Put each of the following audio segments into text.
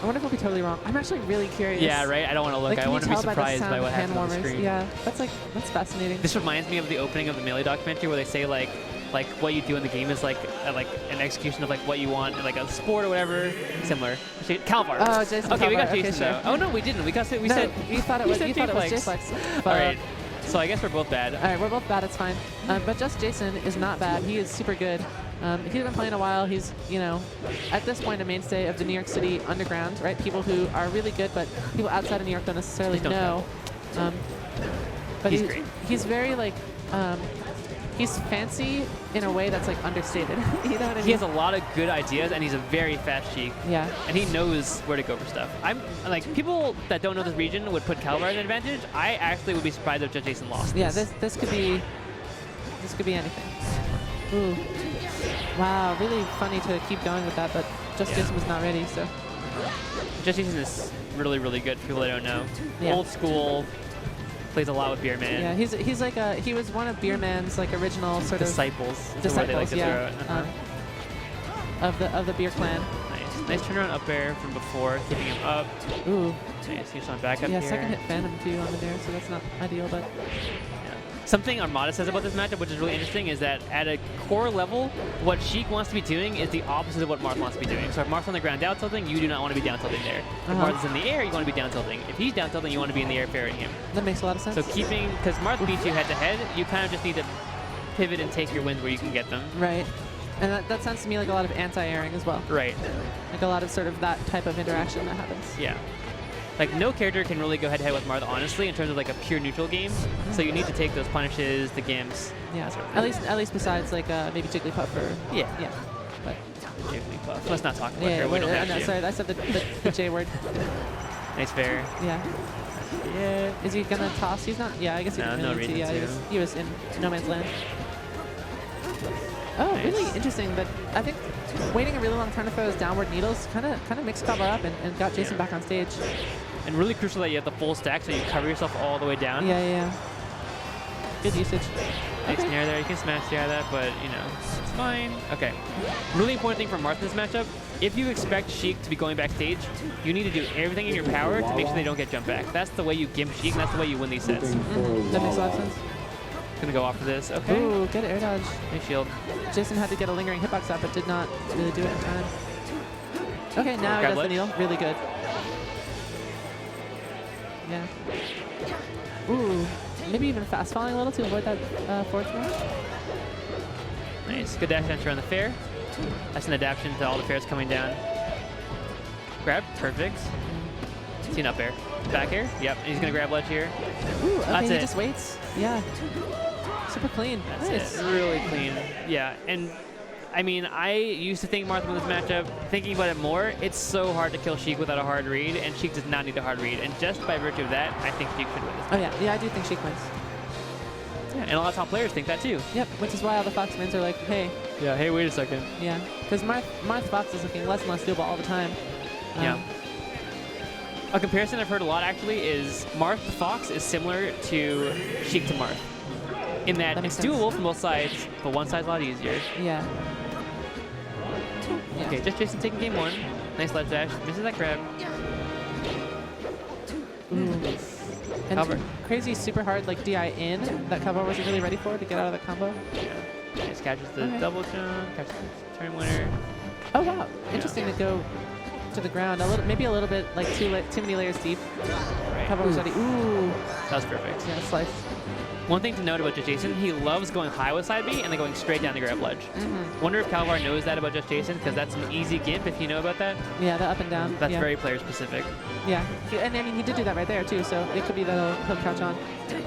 I wonder if we'll be totally wrong. I'm actually really curious. Yeah, right? I don't want to look. Like, I want to be surprised by what hand happens on the warmers? screen. Yeah, that's fascinating. This reminds me of the opening of the Melee documentary where they say like what you do in the game is like an execution of like what you want in like a sport or whatever. Similar. Kalvar. Oh, Jason. Okay, Kalvar. we got Jason sure. though. Oh no, we didn't. We said you thought it was J-Flex. J-Flex. All right. So I guess we're both bad. All right, we're both bad. It's fine. But just Jason is not bad. He is super good. He's been playing a while. He's, you know, at this point a mainstay of the New York City underground, right? People who are really good, but people outside of New York don't necessarily know. But he's great. He's very like, he's fancy in a way that's like understated. You know what I mean? He has a lot of good ideas, and he's a very fast Sheik. Yeah. And he knows where to go for stuff. I'm like, people that don't know this region would put Kalvar at an advantage. I actually would be surprised if just Jason lost. Yeah, this could be anything. Ooh. Wow, really funny to keep going with that, but just Jason was not ready, so. Just Jason is really, really good for people that don't know. Yeah. Old school, plays a lot with Beer Man. Yeah, he's like he was one of Beer Man's like original sort disciples. of disciples, like yeah. Of the Beer clan. Nice turnaround up air from before, keeping him up. Ooh. Nice, he's on back up yeah, here. second hit Phantom too on the dare, so that's not ideal, but. Something Armada says about this matchup, which is really interesting, is that at a core level, what Sheik wants to be doing is the opposite of what Marth wants to be doing. So if Marth's on the ground down tilting, you do not want to be down tilting there. If Marth is in the air, you want to be down tilting. If he's down tilting, you want to be in the air ferrying him. That makes a lot of sense. So keeping, because Marth beats you head to head, you kind of just need to pivot and take your wins where you can get them. Right. And that sounds to me like a lot of anti-airing as well. Right. Like a lot of sort of that type of interaction that happens. Yeah. Like, no character can really go head-to-head with Marth, honestly, in terms of, like, a pure neutral game. So you need to take those punishes, the gimps. Yeah, sort of at least besides, like, maybe Jigglypuff or... Yeah. Yeah. But Jigglypuff. Let's not talk about her. We don't have to. Sorry, I said the J word. Nice fair. Yeah. Yeah. Is he gonna toss? He's not... Yeah, I guess he didn't really need to. Yeah, he was in no man's land. Oh, nice. Really interesting. But I think waiting a really long time to throw those downward needles kind of mixed Kalvar up and got Jason back on stage. And really crucial that you have the full stack, so you cover yourself all the way down. Yeah. Good usage. Nice snare there. You can smash the out of that, but, you know, it's fine. Okay. Really important thing for Marth in this matchup, if you expect Sheik to be going backstage, you need to do everything in your power to make sure they don't get jump back. That's the way you gimp Sheik, and that's the way you win these sets. That makes a lot of sense. Gonna go off for this. Okay. Ooh, good air dodge. Nice shield. Jason had to get a lingering hitbox out, but did not really do it in time. Okay, now he does the needle. Really good. Yeah. Ooh, maybe even fast falling a little to avoid that forward smash. Nice. Good dash enter on the fair. That's an adaptation to all the fairs coming down. Grab. Perfect. See an up air. Back air. Yep. He's going to grab ledge here. Ooh, okay, That's he it. just waits. Yeah. Super clean. That's nice. it. Really clean. Yeah. And I mean, I used to think Marth won this matchup. Thinking about it more, it's so hard to kill Sheik without a hard read, and Sheik does not need a hard read. And just by virtue of that, I think Sheik should win this matchup. Oh, yeah. Yeah, I do think Sheik wins. Yeah, and a lot of top players think that too. Yep, which is why all the Foxmans are like, hey. Yeah, hey, wait a second. Yeah, because Marth Fox is looking less and less doable all the time. Yeah. A comparison I've heard a lot, actually, is Marth the Fox is similar to Sheik to Marth. In that it's doable from both sides, but one side's a lot easier. Yeah. Okay, just Jason taking game one. Nice ledge dash. Misses that grab. Ooh. And Kalvar. Crazy super hard like DI in that Kalvar wasn't really ready for to get out of that combo. Yeah. Nice, catches the double jump, catches the turn winner. Oh wow, interesting to go to the ground. Maybe a little bit like too many layers deep. Right. Kalvar was ready. Ooh. That was perfect. Yeah, slice. One thing to note about Just Jason, he loves going high with side B and then going straight down to grab ledge. Wonder if Kalvar knows that about Just Jason, because that's an easy gimp if you know about that. Yeah, the up and down. That's very player specific. Yeah, and I mean he did do that right there too, so it could be that he'll crouch on.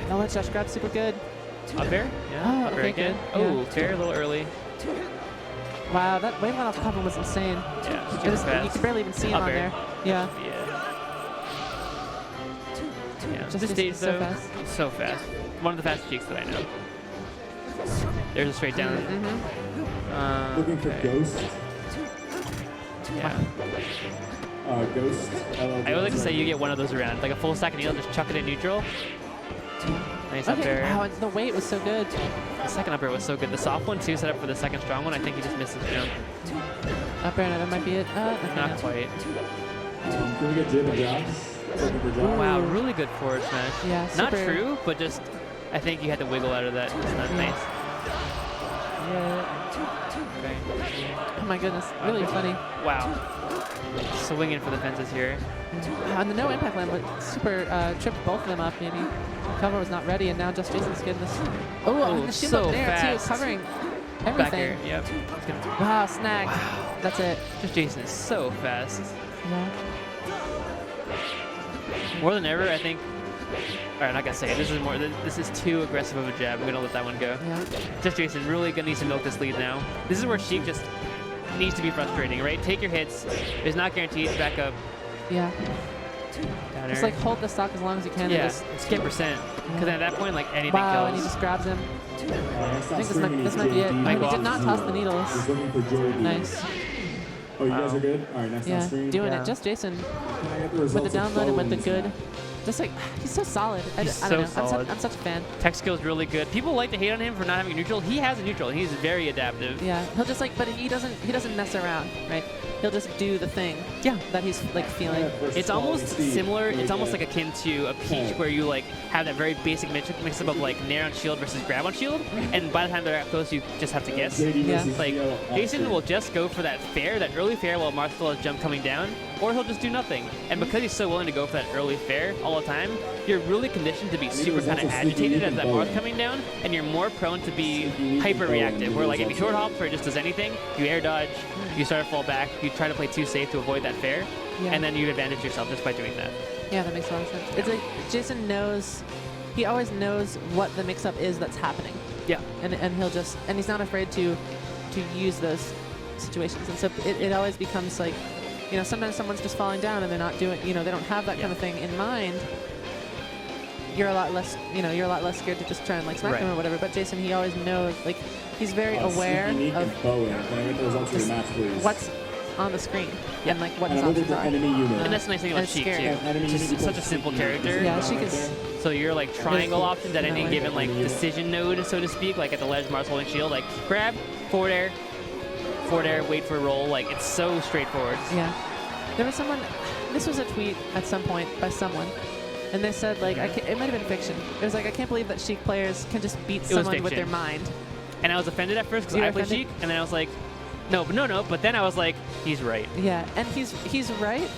No ledge dash grab, super good. Up air? Yeah, up air again. Oh, fair, a little early. Wow, that wave run off top was insane. Yeah, you could barely even see him on there. Yeah. Yeah. Just this stage so though, fast. so fast. One of the fastest Cheeks that I know. There's a straight down. Looking for Ghost. Yeah. Ghost. I would like to say you get one of those around, like a full stack of needle, just chuck it in neutral. Nice up air. Wow, and the weight was so good. The second up air was so good. The soft one too, set up for the second strong one. I think he just missed his jump. Up air, that might be it. Not quite. Can we get jib and jabs? Looking for jabs. Wow, really good forward smash. Yeah, Not super- true, but just I think you had to wiggle out of that. It's not nice. Yeah. Okay. Oh my goodness, really funny. Wow. Swinging for the fences here. On the no impact land, but super tripped both of them up. Maybe Kalvar was not ready, and now Just Jason's getting this. Oh, and the shield so up there fast. too, covering Back everything. here. Yep. It's gonna- Wow, snagged. That's it. Just Jason is so fast. Yeah. More than ever, I think. All right, I'm not gonna say it. This is more. This is too aggressive of a jab. I'm gonna let that one go. Yeah. Just Jason really gonna need to milk this lead now. This is where Sheik just needs to be frustrating, right? Take your hits. It's not guaranteed. Back up. Yeah. Down Just air. like hold the stock as long as you can. Yeah. And just Skip percent. Because at that point, like anything wow, and he kills. just grabs him. Next I on think screen this is might be it. JD. Oh, he Michael. did not toss the needles. He's looking for JD. Nice. Oh, you guys Wow. are good? All right, next on Yeah, screen. doing Yeah. it. Just Jason Can I get the with the results of download and with the Bowen's good. match? Just like, he's so solid. I He's don't know. so solid. I'm such a fan. Tech skill's really good. People like to hate on him for not having a neutral. He has a neutral. And he's very adaptive. Yeah, he'll just like, but he doesn't mess around, right? He'll just do the thing. Yeah. That he's like feeling. Yeah, versus It's almost quality speed. similar. Really It's almost good. like akin to a Peach, where you like have that very basic mix-up of like nair on shield versus grab on shield, and by the time they're close, you just have to guess. JD Yeah. versus Like Theo on Jason screen. will just go for that fair, that early fair, while Marth still has jump coming down, or he'll just do nothing. And because he's so willing to go for that early fair all the time, you're really conditioned to be super kind of agitated as that Marth coming down, and you're more prone to be hyper reactive. Where like if you short hop or it just does anything, you air dodge, you start to fall back, you try to play too safe to avoid that fair, Yeah. and then you advantage yourself just by doing that. Yeah, that makes a lot of sense. It's like Jason knows, he always knows what the mix-up is that's happening, Yeah. and he'll just, and he's not afraid to use those situations. And so it always becomes like, you know, sometimes someone's just falling down and they're not doing, you know, they don't have that kind of thing in mind. You're a lot less, you know, you're a lot less scared to just try and like smack Right. them or whatever. But Jason, he always knows, like, he's very Sneaky aware Neek of and Bowen. Can I get the results of just your match, please? what's on the screen and like what And his I'm looking options for are. enemy unit. And that's the nice thing And about it's Sheik scary. too. Enemy It's just unit such a equals simple Sheik unit. character. Yeah, Right Sheik is- there. So you're like triangle options at No any way. given like decision node, so to speak, like at the ledge, Mars holding shield, like grab, forward air, wait for a roll. Like it's so straightforward. Yeah. There was someone, this was a tweet at some point by someone, and they said, like, it might have been fiction. It was like, I can't believe that Sheik players can just beat was someone with their fiction. mind. And I was offended at first because You were I play offended? Sheik, and then I was like, no. But then I was like, he's right. Yeah, and he's right,